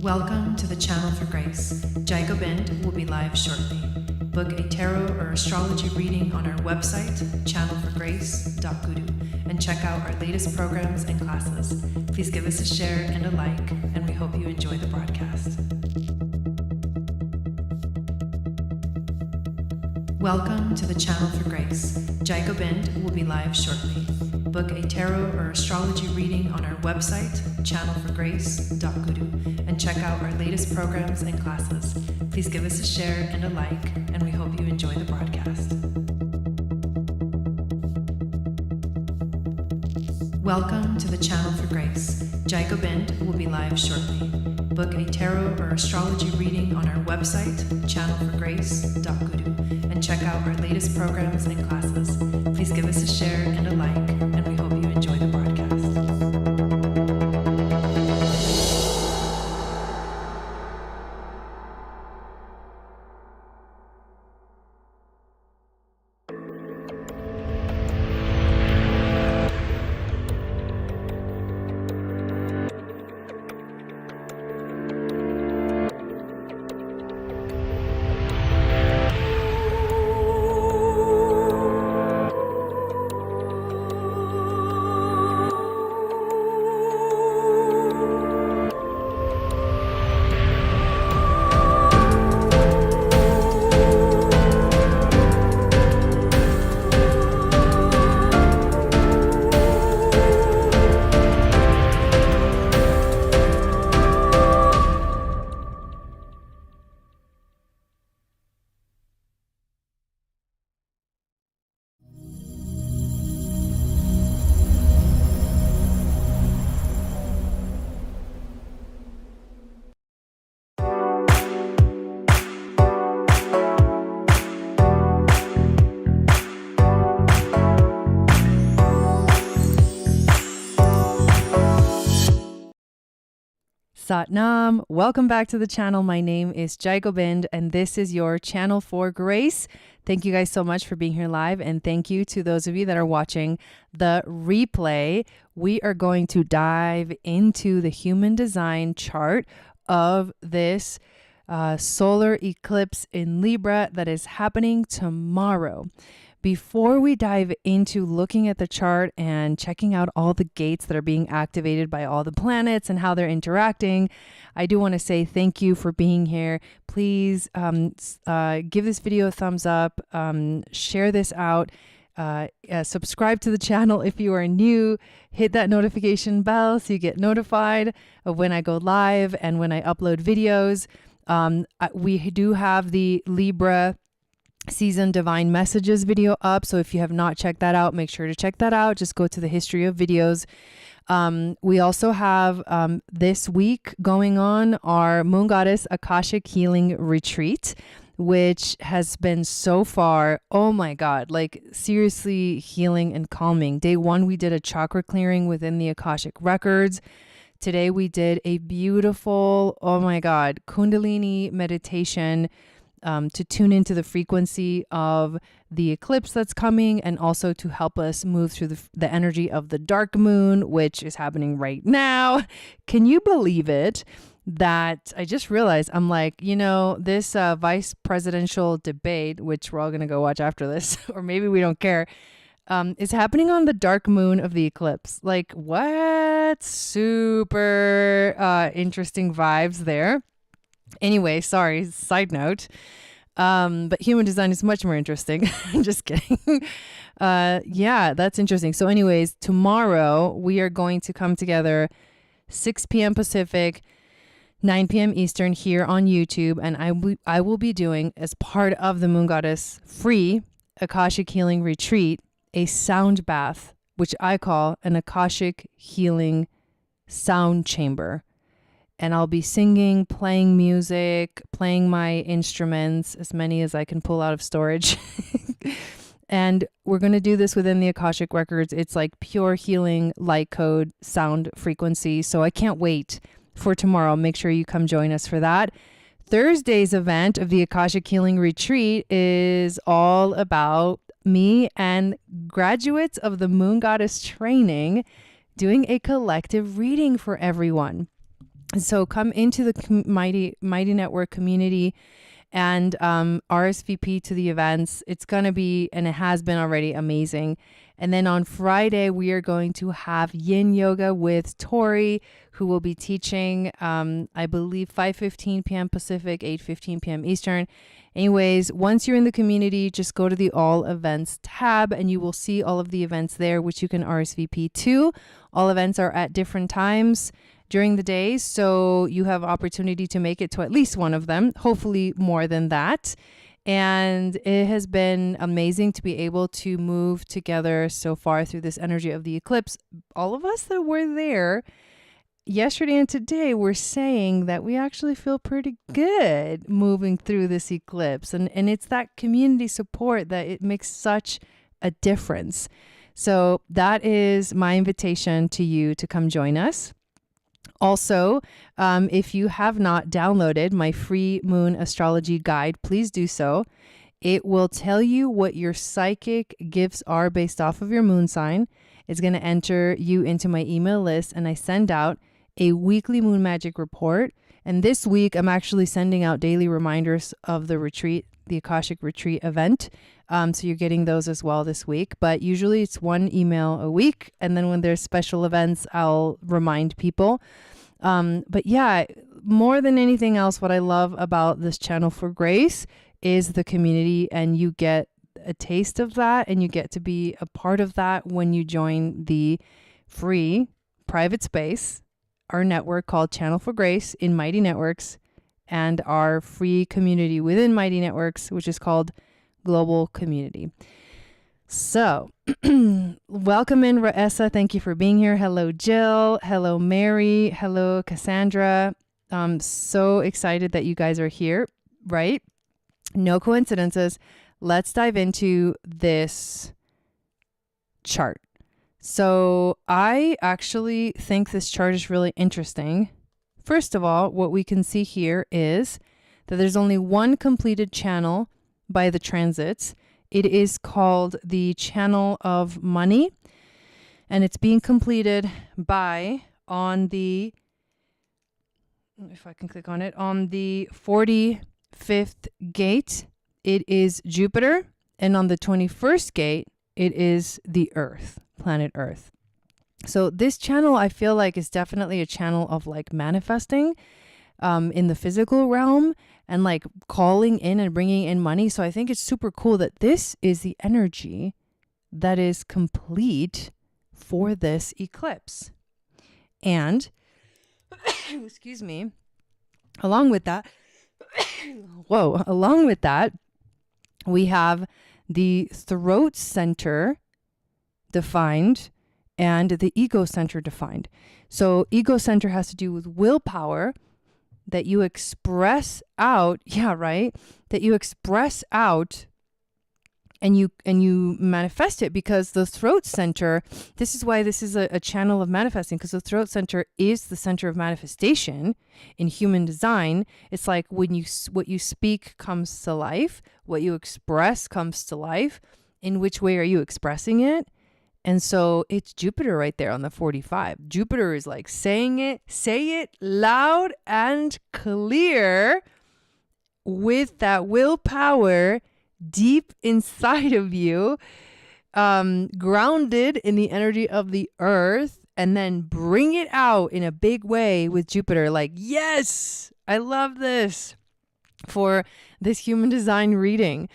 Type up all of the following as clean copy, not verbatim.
Welcome to the Channel for Grace. Gobind will be live shortly. Book a tarot or astrology reading on our website, channelforgrace.guru, and check out our latest programs and classes. Please give us a share and a like, and we hope you enjoy the broadcast. Welcome to the Channel for Grace. Gobind will be live shortly. Book a tarot or astrology reading on our website, channelforgrace.guru, and check out our latest programs and classes. Please give us a share and a like, and we hope you enjoy the broadcast. Welcome to the Channel for Grace. Gobind will be live shortly. Book a tarot or astrology reading on our website, channelforgrace.guru, and check out our latest programs and classes. Please give us a share and a like, and we hope you enjoy the broadcast. Satnam, welcome back to the channel. My name is Gobind, and this is your Channel for Grace. Thank you guys so much for being here live, and thank you to those of you that are watching the replay. We are going to dive into the human design chart of this solar eclipse in Libra that is happening tomorrow. Before we dive into looking at the chart and checking out all the gates that are being activated by all the planets and how they're interacting, I do want to say thank you for being here. Please give this video a thumbs up, share this out, subscribe to the channel if you are new, hit that notification bell so you get notified of when I go live and when I upload videos. We do have the Libra season divine messages video up, so if you have not checked that out, make sure to check that out. Just go to the history of videos. We also have this week going on our Moon Goddess Akashic Healing Retreat, which has been so far, oh my God, like seriously healing and calming. Day one, we did a chakra clearing within the Akashic records. Today we did a beautiful, oh my God, Kundalini meditation to tune into the frequency of the eclipse that's coming, and also to help us move through the energy of the dark moon, which is happening right now. Can you believe it? That I just realized, I'm like, this vice presidential debate, which we're all going to go watch after this, or maybe we don't care, is happening on the dark moon of the eclipse. Like, what? Super interesting vibes there. Anyway, sorry, side note. But human design is much more interesting. I'm just kidding. Yeah, that's interesting. So anyways, tomorrow we are going to come together 6 p.m. Pacific, 9 p.m. Eastern here on YouTube. And I will be doing, as part of the Moon Goddess free Akashic Healing Retreat, a sound bath, which I call an Akashic Healing Sound Chamber. And I'll be singing, playing music, playing my instruments, as many as I can pull out of storage. And we're going to do this within the Akashic Records. It's like pure healing, light code, sound frequency. So I can't wait for tomorrow. Make sure you come join us for that. Thursday's event of the Akashic Healing Retreat is all about me and graduates of the Moon Goddess training doing a collective reading for everyone. So come into the Mighty Network community and RSVP to the events. It's going to be, and it has been already, amazing. And then on Friday, we are going to have Yin Yoga with Tori, who will be teaching, I believe, 5:15 p.m. Pacific, 8:15 p.m. Eastern. Anyways, once you're in the community, just go to the All Events tab and you will see all of the events there, which you can RSVP to. All events are at different times during the day, so you have opportunity to make it to at least one of them, hopefully more than that. And it has been amazing to be able to move together so far through this energy of the eclipse. All of us that were there yesterday and today were saying that we actually feel pretty good moving through this eclipse. And it's that community support that it makes such a difference. So that is my invitation to you to come join us. Also, if you have not downloaded my free moon astrology guide, please do so. It will tell you what your psychic gifts are based off of your moon sign. It's going to enter you into my email list, and I send out a weekly moon magic report. And this week, I'm actually sending out daily reminders of the retreat, the Akashic Retreat event. So you're getting those as well this week. But usually it's one email a week. And then when there's special events, I'll remind people. But yeah, more than anything else, what I love about this channel for Grace is the community, and you get a taste of that and you get to be a part of that when you join the free private space, our network called Channel for Grace in Mighty Networks, and our free community within Mighty Networks, which is called Global Community. So welcome in, Raessa. Thank you for being here. Hello, Jill. Hello, Mary. Hello, Cassandra. I'm so excited that you guys are here, right? No coincidences. Let's dive into this chart. So I actually think this chart is really interesting. First of all, what we can see here is that there's only one completed channel by the transits. It is called the Channel of Money, and it's being completed by, on the, if I can click on it, on the 45th gate, it is Jupiter, and on the 21st gate, it is the Earth, planet Earth. So this channel, I feel like, is definitely a channel of like manifesting in the physical realm and like calling in and bringing in money. So I think it's super cool that this is the energy that is complete for this eclipse. And excuse me, along with that, along with that, we have the throat center defined and the ego center defined. So ego center has to do with willpower, that you express out, that you express out and you manifest it, because the throat center, this is why this is a channel of manifesting, because the throat center is the center of manifestation in human design. It's like when what you speak comes to life, what you express comes to life. In which way are you expressing it? And so it's Jupiter right there on the 45. Jupiter is like say it loud and clear with that willpower deep inside of you, grounded in the energy of the earth, and then bring it out in a big way with Jupiter. Like, yes, I love this for this human design reading.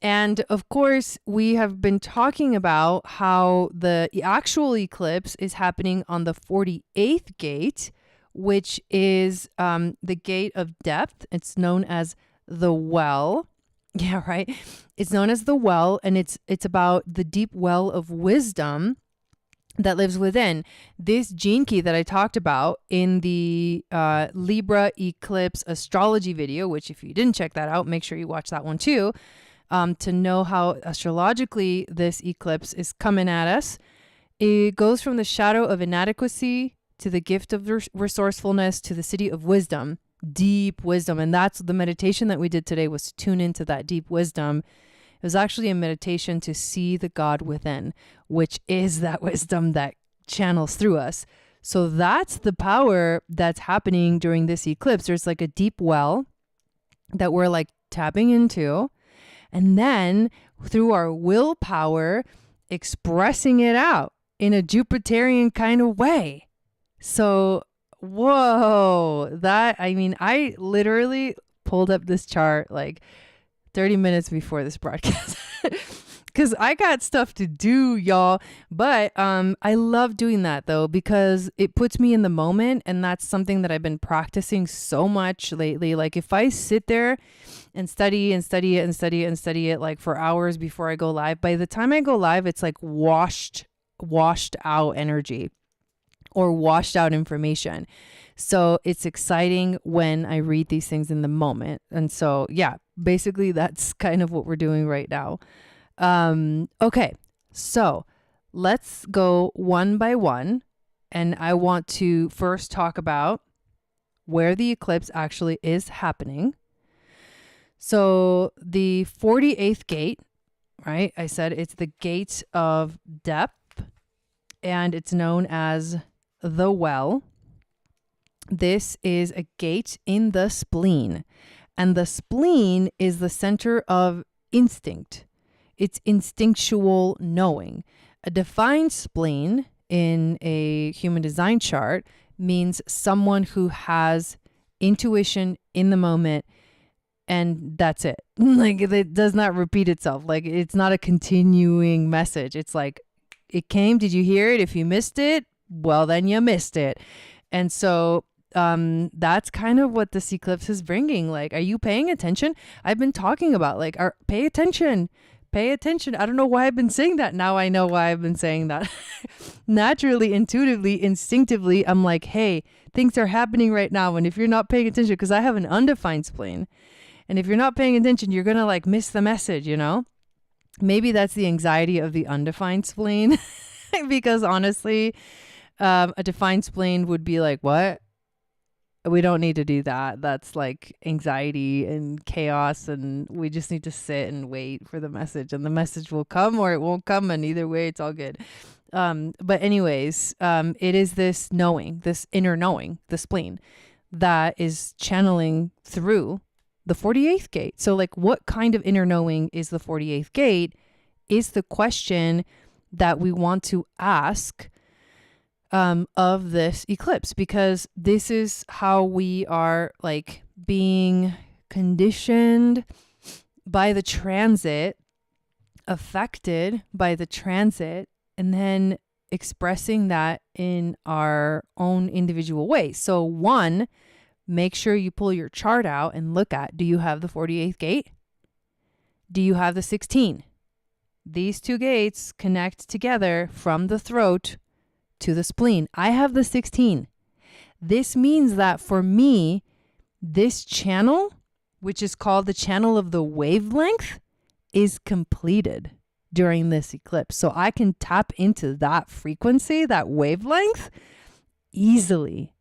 And of course, we have been talking about how the actual eclipse is happening on the 48th gate, which is the gate of depth. It's known as the well. Yeah, right. It's known as the well, and it's about the deep well of wisdom that lives within. This gene key that I talked about in the Libra Eclipse astrology video, which if you didn't check that out, make sure you watch that one too, to know how astrologically this eclipse is coming at us. It goes from the shadow of inadequacy to the gift of resourcefulness to the city of wisdom, deep wisdom. And that's the meditation that we did today, was to tune into that deep wisdom. It was actually a meditation to see the God within, which is that wisdom that channels through us. So that's the power that's happening during this eclipse. There's like a deep well that we're like tapping into, and then through our willpower, expressing it out in a Jupiterian kind of way. So, whoa, I literally pulled up this chart like 30 minutes before this broadcast because I got stuff to do, y'all. But I love doing that though, because it puts me in the moment. And that's something that I've been practicing so much lately. Like if I sit there and study and study it and study it and study it like for hours before I go live, by the time I go live, it's like washed out energy or washed out information. So it's exciting when I read these things in the moment. And so, yeah, basically that's kind of what we're doing right now. Okay, so let's go one by one. And I want to first talk about where the eclipse actually is happening. So the 48th gate, right? I said it's the gate of depth, and it's known as the well. This is a gate in the spleen, and the spleen is the center of instinct. It's instinctual knowing. A defined spleen in a human design chart means someone who has intuition in the moment, and that's it. Like it does not repeat itself. Like it's not a continuing message. It's like it came. Did you hear it? If you missed it, well, then you missed it. And so that's kind of what this eclipse is bringing. Like, are you paying attention? I've been talking about like, pay attention. Pay attention. I don't know why I've been saying that. Now I know why I've been saying that. Naturally, intuitively, instinctively, I'm like, hey, things are happening right now. And if you're not paying attention, because I have an undefined spleen, and if you're not paying attention, you're going to like miss the message, you know? Maybe that's the anxiety of the undefined spleen. Because honestly, a defined spleen would be like, what? We don't need to do that. That's like anxiety and chaos, and we just need to sit and wait for the message, and the message will come or it won't come, and either way it's all good. But anyways, it is this knowing, this inner knowing, the spleen, that is channeling through the 48th gate. So like, what kind of inner knowing is the 48th gate is the question that we want to ask of this eclipse, because this is how we are like being conditioned by the transit, affected by the transit, and then expressing that in our own individual way. So one, make sure you pull your chart out and look at, do you have the 48th gate? Do you have the 16? These two gates connect together from the throat to the spleen. I have the 16. This means that for me, this channel, which is called the channel of the wavelength, is completed during this eclipse. So I can tap into that frequency, that wavelength, easily.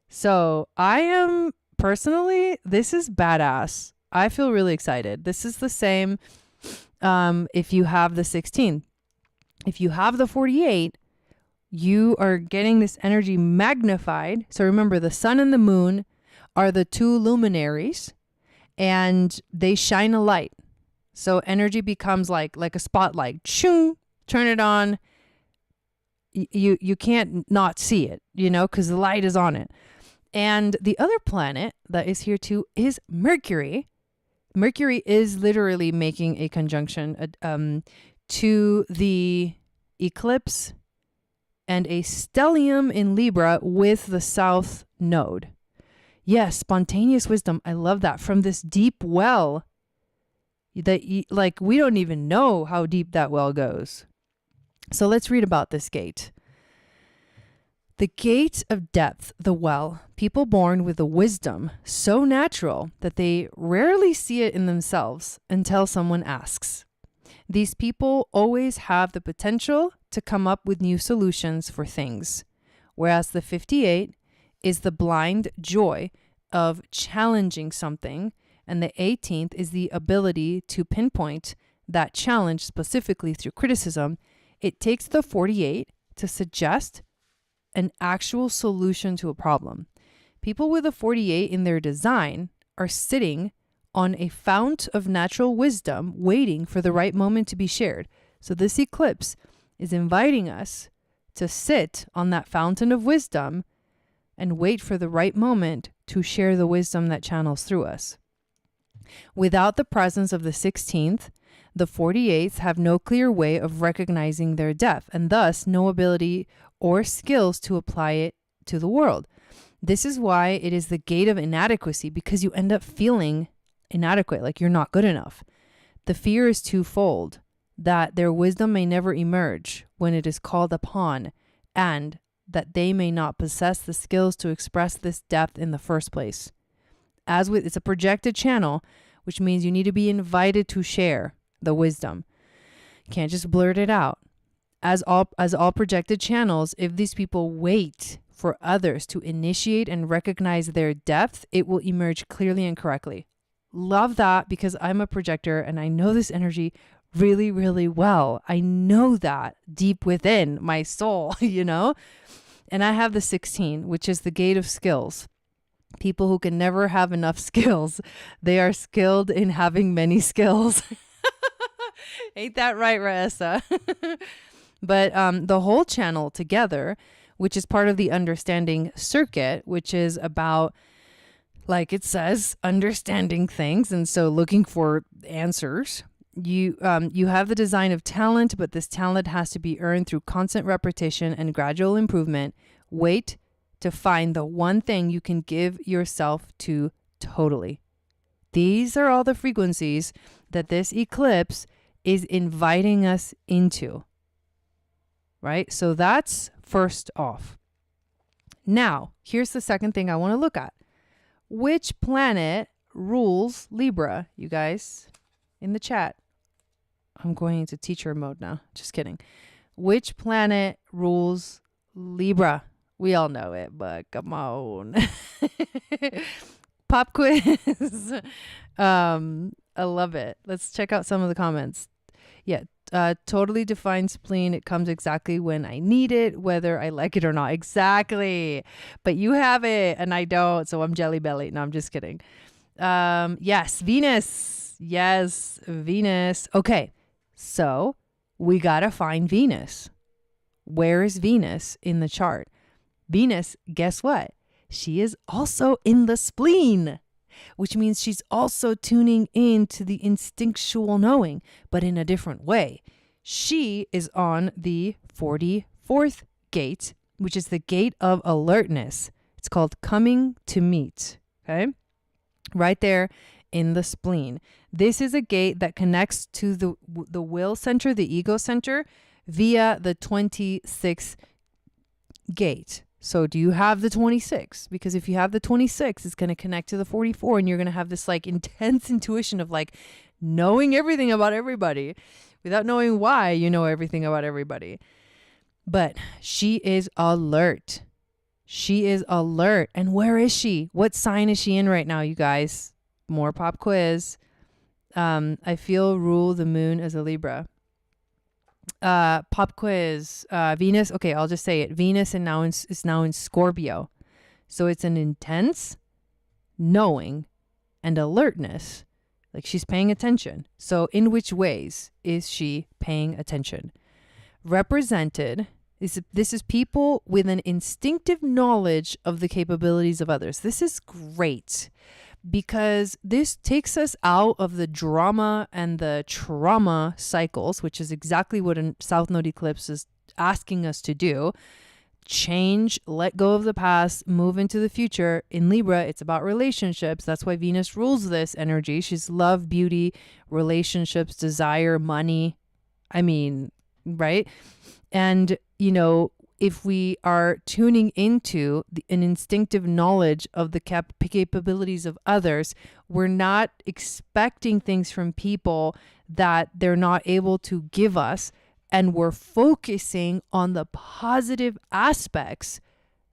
So I am personally, this is badass. I feel really excited. This is the same if you have the 16. If you have the 48, you are getting this energy magnified. So remember, the sun and the moon are the two luminaries, and they shine a light. So energy becomes like a spotlight. Shoo, turn it on. You can't not see it, you know, because the light is on it. And the other planet that is here too is Mercury. Mercury is literally making a conjunction to the eclipse and a stellium in Libra with the south node. Yes, spontaneous wisdom. I love that. From this deep well that like we don't even know how deep that well goes. So let's read about this gate. The gate of depth, the well, people born with a wisdom so natural that they rarely see it in themselves until someone asks. These people always have the potential to come up with new solutions for things, whereas the 58 is the blind joy of challenging something, and the 18th is the ability to pinpoint that challenge specifically through criticism. It takes the 48 to suggest an actual solution to a problem. People with a 48 in their design are sitting on a fount of natural wisdom, waiting for the right moment to be shared. So this eclipse is inviting us to sit on that fountain of wisdom and wait for the right moment to share the wisdom that channels through us. Without the presence of the 16th, the 48s have no clear way of recognizing their depth and thus no ability or skills to apply it to the world. This is why it is the gate of inadequacy, because you end up feeling inadequate, like you're not good enough. The fear is twofold, that their wisdom may never emerge when it is called upon, and that they may not possess the skills to express this depth in the first place. It's a projected channel, which means you need to be invited to share the wisdom. You can't just blurt it out. As all projected channels, if these people wait for others to initiate and recognize their depth, it will emerge clearly and correctly. Love that, because I'm a projector and I know this energy really, really well. I know that deep within my soul, And I have the 16, which is the gate of skills. People who can never have enough skills. They are skilled in having many skills. Ain't that right, Raessa? But the whole channel together, which is part of the understanding circuit, which is about, like it says, understanding things. And so looking for answers. You have the design of talent, but this talent has to be earned through constant repetition and gradual improvement. Wait to find the one thing you can give yourself to totally. These are all the frequencies that this eclipse is inviting us into, right? So that's first off. Now, here's the second thing I want to look at. Which planet rules Libra, you guys, in the chat? I'm going into teacher mode now. Just kidding. Which planet rules Libra? We all know it, but come on. Pop quiz. I love it. Let's check out some of the comments. Yeah, totally define spleen. It comes exactly when I need it, whether I like it or not. Exactly. But you have it and I don't, so I'm jelly belly. No, I'm just kidding. Yes, Venus. Yes, Venus. Okay, so we got to find Venus. Where is Venus in the chart? Venus, guess what? She is also in the spleen, which means she's also tuning in to the instinctual knowing, but in a different way. She is on the 44th gate, which is the gate of alertness. It's called coming to meet, okay? Right there in the spleen. This is a gate that connects to the will center, the ego center, via the 26th gate. So do you have the 26? Because if you have the 26, it's going to connect to the 44 and you're going to have this like intense intuition of like knowing everything about everybody without knowing why you know everything about everybody. But she is alert. She is alert. And where is she? What sign is she in right now, you guys? More pop quiz. I feel rule the moon as a Libra. Pop quiz. Venus. Okay, I'll just say it. Venus is now in Scorpio. So it's an intense knowing and alertness. Like she's paying attention. So in which ways is she paying attention? Represented. This is people with an instinctive knowledge of the capabilities of others. This is great because this takes us out of the drama and the trauma cycles, which is exactly what a South Node eclipse is asking us to do. Change, let go of the past, move into the future. In Libra, it's about relationships. That's why Venus rules this energy. She's love, beauty, relationships, desire, money. I mean, right? And, if we are tuning into an instinctive knowledge of the capabilities of others, we're not expecting things from people that they're not able to give us. And we're focusing on the positive aspects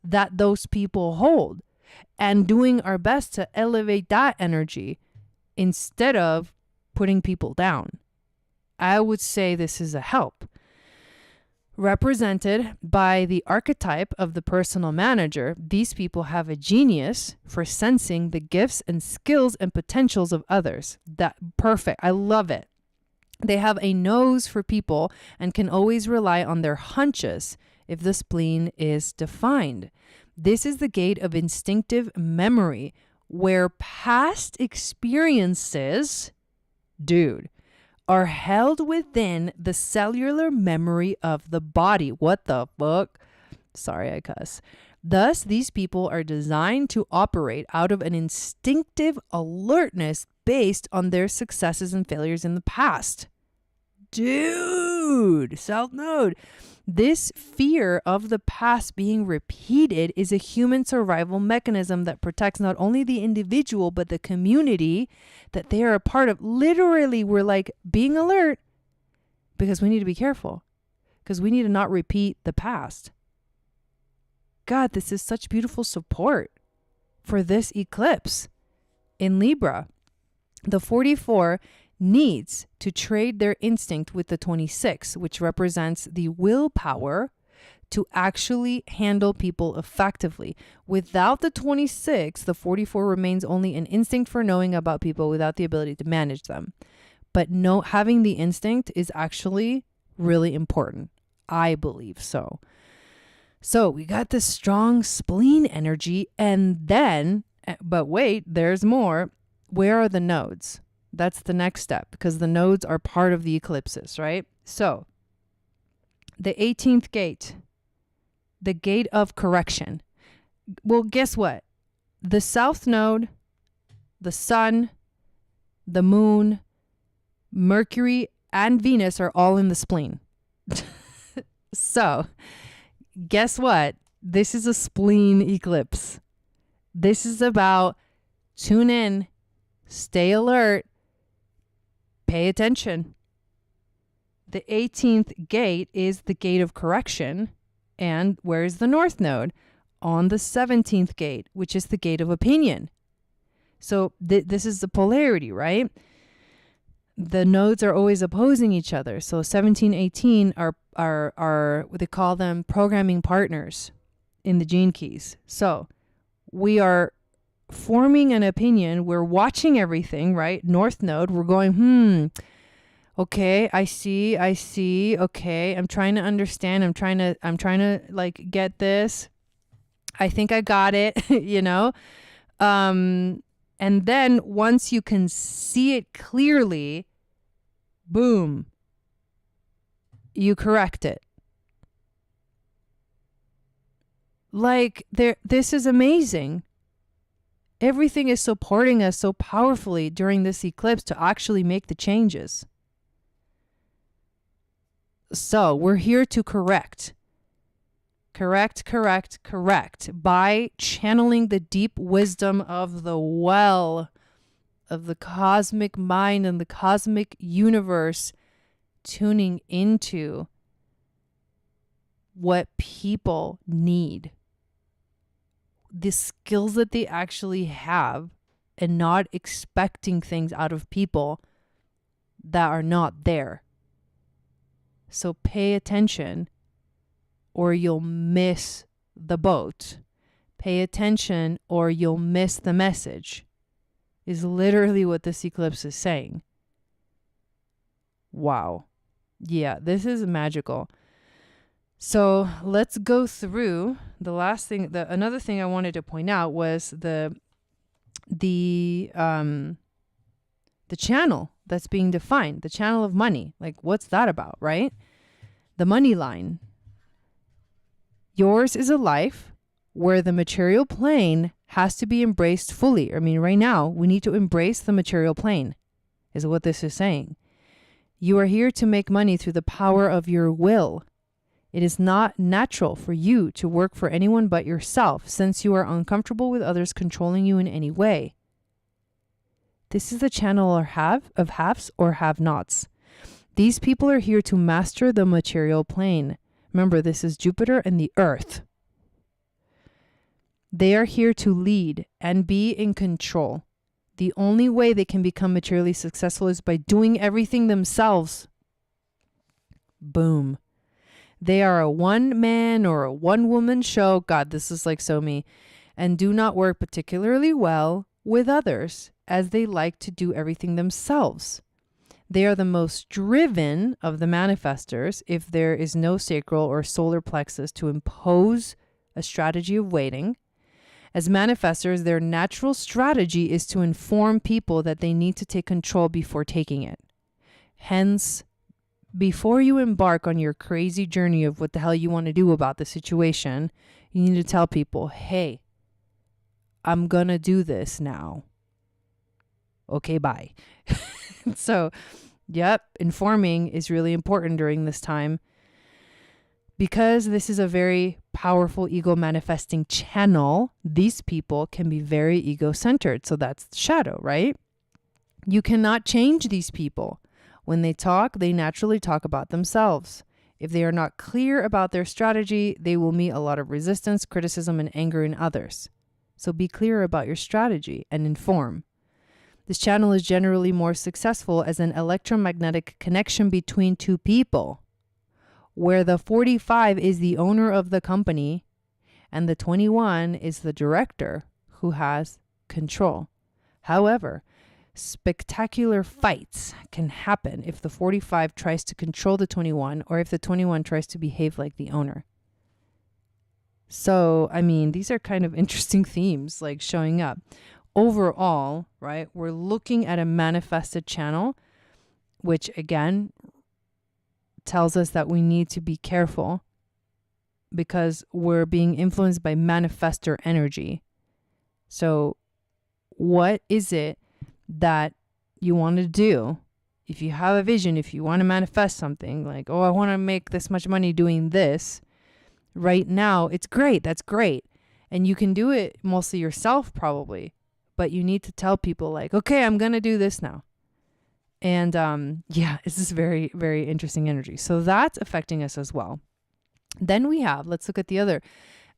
that those people hold and doing our best to elevate that energy instead of putting people down. I would say this is a help. Represented by the archetype of the personal manager, these people have a genius for sensing the gifts and skills and potentials of others. That perfect. I love it. They have a nose for people and can always rely on their hunches if the spleen is defined. This is the gate of instinctive memory, where past experiences, dude, are held within the cellular memory of the body. What the fuck? Sorry, I cuss. Thus, these people are designed to operate out of an instinctive alertness based on their successes and failures in the past. Dude, South Node. This fear of the past being repeated is a human survival mechanism that protects not only the individual, but the community that they are a part of. Literally, we're like being alert because we need to be careful, because we need to not repeat the past. God, this is such beautiful support for this eclipse in Libra. The 44 needs to trade their instinct with the 26, which represents the willpower to actually handle people effectively. Without the 26, the 44 remains only an instinct for knowing about people without the ability to manage them. But having the instinct is actually really important. I believe so. So we got this strong spleen energy, and then, but wait, there's more. Where are the nodes? That's the next step, because the nodes are part of the eclipses, right? So the 18th gate, the gate of correction. Well, guess what? The south node, the sun, the moon, Mercury, and Venus are all in the spleen. So guess what? This is a spleen eclipse. This is about tune in, stay alert, pay attention. The 18th gate is the gate of correction. And where's the north node? On the 17th gate, which is the gate of opinion. So this is the polarity, right? The nodes are always opposing each other. So 17, 18 are they call them programming partners in the gene keys. So we are forming an opinion. We're watching everything, right? North node, we're going, okay, I see. Okay, I'm trying to understand. I'm trying to like get this. I think I got it, you know? And then once you can see it clearly, boom, you correct it. Like this is amazing. Everything is supporting us so powerfully during this eclipse to actually make the changes. So we're here to correct by channeling the deep wisdom of the well of the cosmic mind and the cosmic universe, tuning into what people need, the skills that they actually have, and not expecting things out of people that are not there. So pay attention or you'll miss the boat. Pay attention or you'll miss the message, is literally what this eclipse is saying. Wow. Yeah, this is magical. So let's go through the last thing. Another thing I wanted to point out was the channel that's being defined, the channel of money. Like, what's that about, right? The money line. Yours is a life where the material plane has to be embraced fully. I mean, right now, we need to embrace the material plane, is what this is saying. You are here to make money through the power of your will. It is not natural for you to work for anyone but yourself, since you are uncomfortable with others controlling you in any way. This is the channel of haves or have-nots. These people are here to master the material plane. Remember, this is Jupiter and the Earth. They are here to lead and be in control. The only way they can become materially successful is by doing everything themselves. Boom. They are a one man or a one woman show. God, this is like so me. And do not work particularly well with others, as they like to do everything themselves. They are the most driven of the manifestors if there is no sacral or solar plexus to impose a strategy of waiting. As manifestors, their natural strategy is to inform people that they need to take control before taking it. Hence, before you embark on your crazy journey of what the hell you want to do about the situation, you need to tell people, hey, I'm going to do this now. Okay, bye. So, yep, informing is really important during this time because this is a very powerful ego manifesting channel. These people can be very ego-centered. So that's shadow, right? You cannot change these people. When they talk, they naturally talk about themselves. If they are not clear about their strategy, they will meet a lot of resistance, criticism, and anger in others. So be clear about your strategy and inform. This channel is generally more successful as an electromagnetic connection between two people, where the 45 is the owner of the company and the 21 is the director who has control. However, spectacular fights can happen if the 45 tries to control the 21 or if the 21 tries to behave like the owner. So, I mean, these are kind of interesting themes like showing up. Overall, right, we're looking at a manifested channel, which again tells us that we need to be careful because we're being influenced by manifestor energy. So what is it that you want to do? If you have a vision, if you want to manifest something like, oh, I want to make this much money doing this right now, it's great. That's great. And you can do it mostly yourself probably, but you need to tell people like, okay, I'm going to do this now. And yeah, it's this very, very interesting energy. So that's affecting us as well. Then we have, let's look at the other.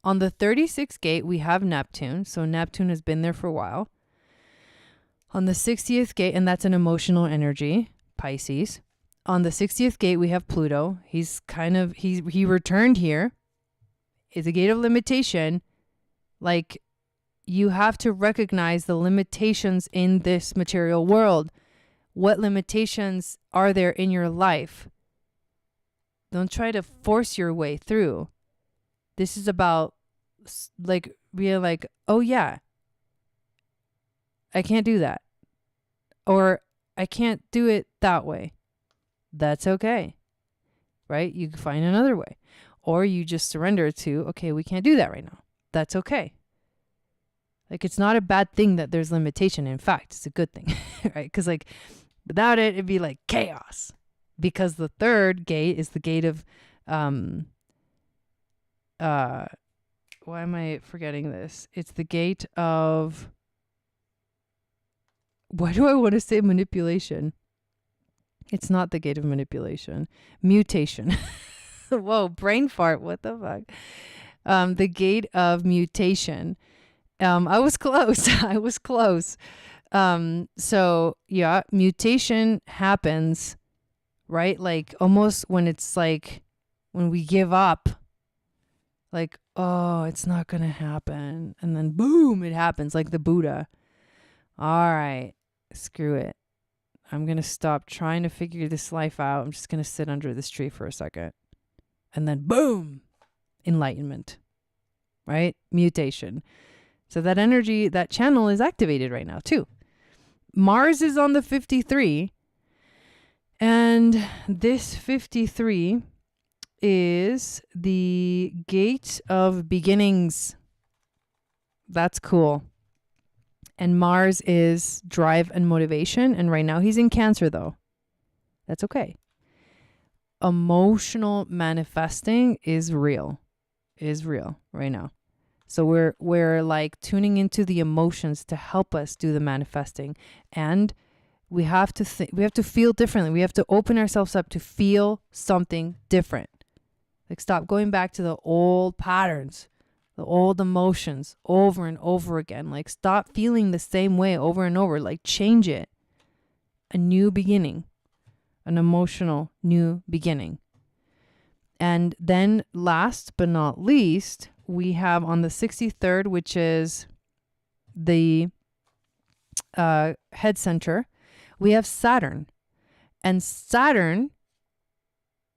On the 36th gate, we have Neptune. So Neptune has been there for a while. On the 60th gate, and that's an emotional energy, Pisces. On the 60th gate, we have Pluto. He's kind of, he returned here. It's a gate of limitation. Like, you have to recognize the limitations in this material world. What limitations are there in your life? Don't try to force your way through. This is about like being like, oh yeah, I can't do that. Or I can't do it that way. That's okay. Right? You can find another way. Or you just surrender to, okay, we can't do that right now. That's okay. Like, it's not a bad thing that there's limitation. In fact, it's a good thing, right? Because like without it, it'd be like chaos. Because the third gate is the gate of, why am I forgetting this? It's the gate of, why do I want to say manipulation? It's not the gate of manipulation. Mutation. Whoa, brain fart. What the fuck? The gate of mutation. I was close. I was close. So yeah, mutation happens, right? Like almost when it's like, when we give up, like, oh, it's not going to happen. And then boom, it happens like the Buddha. All right, screw it. I'm going to stop trying to figure this life out. I'm just going to sit under this tree for a second. And then boom, enlightenment, right? Mutation. So that energy, that channel is activated right now too. Mars is on the 53. And this 53 is the gate of beginnings. That's cool. And Mars is drive and motivation. And right now he's in Cancer though. That's okay. Emotional manifesting is real right now. So we're like tuning into the emotions to help us do the manifesting. And we have to feel differently. We have to open ourselves up to feel something different. Like, stop going back to the old patterns, the old emotions over and over again. Like, stop feeling the same way over and over. Like, change it. A new beginning, an emotional new beginning. And then last but not least, we have on the 63rd, which is the head center, we have Saturn. And Saturn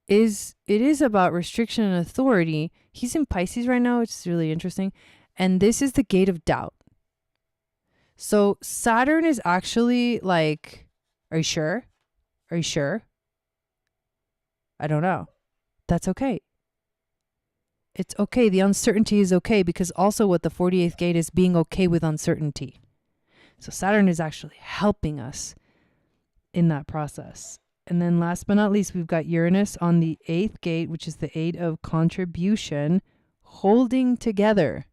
is about restriction and authority. He's in Pisces right now, which is really interesting. And this is the gate of doubt. So Saturn is actually like, are you sure? Are you sure? I don't know. That's okay. It's okay. The uncertainty is okay, because also what the 48th gate is being okay with uncertainty. So Saturn is actually helping us in that process. And then last but not least, we've got Uranus on the 8th gate, which is the 8 of contribution, holding together.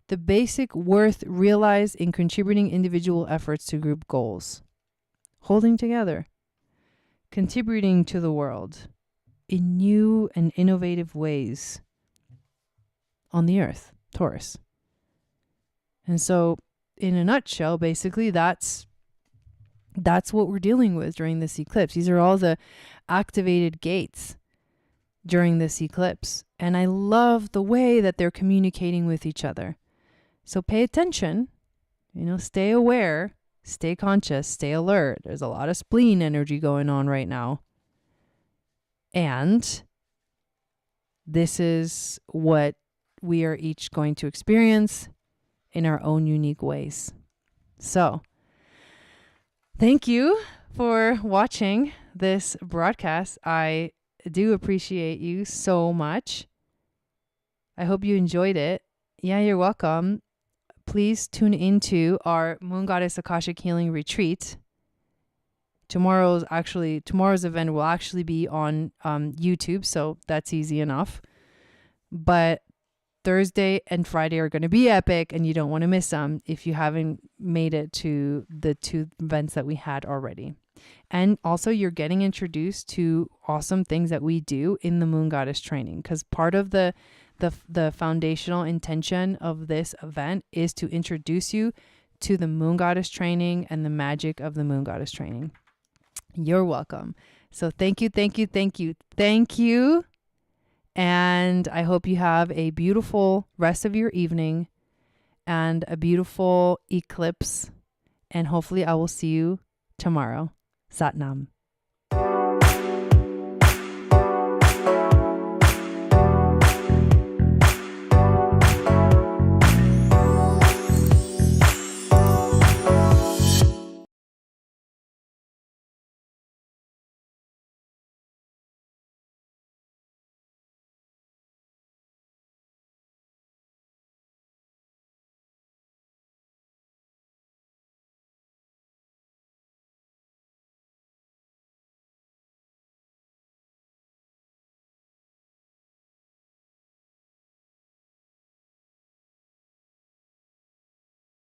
The basic worth realized in contributing individual efforts to group goals. Holding together. Contributing to the world in new and innovative ways on the earth, Taurus. And so, in a nutshell, basically, that's what we're dealing with during this eclipse. These are all the activated gates during this eclipse. And I love the way that they're communicating with each other. So pay attention, stay aware, stay conscious, stay alert. There's a lot of spleen energy going on right now. And this is what we are each going to experience in our own unique ways. So, thank you for watching this broadcast. I do appreciate you so much. I hope you enjoyed it. Yeah, you're welcome. Please tune into our Moon Goddess Akashic Healing Retreat. Tomorrow's event will actually be on YouTube, so that's easy enough. But Thursday and Friday are going to be epic, and you don't want to miss them if you haven't made it to the 2 events that we had already. And also, you're getting introduced to awesome things that we do in the Moon Goddess training, because part of the foundational intention of this event is to introduce you to the Moon Goddess training and the magic of the Moon Goddess training. You're welcome. So thank you. And I hope you have a beautiful rest of your evening and a beautiful eclipse. And hopefully I will see you tomorrow. Sat Nam.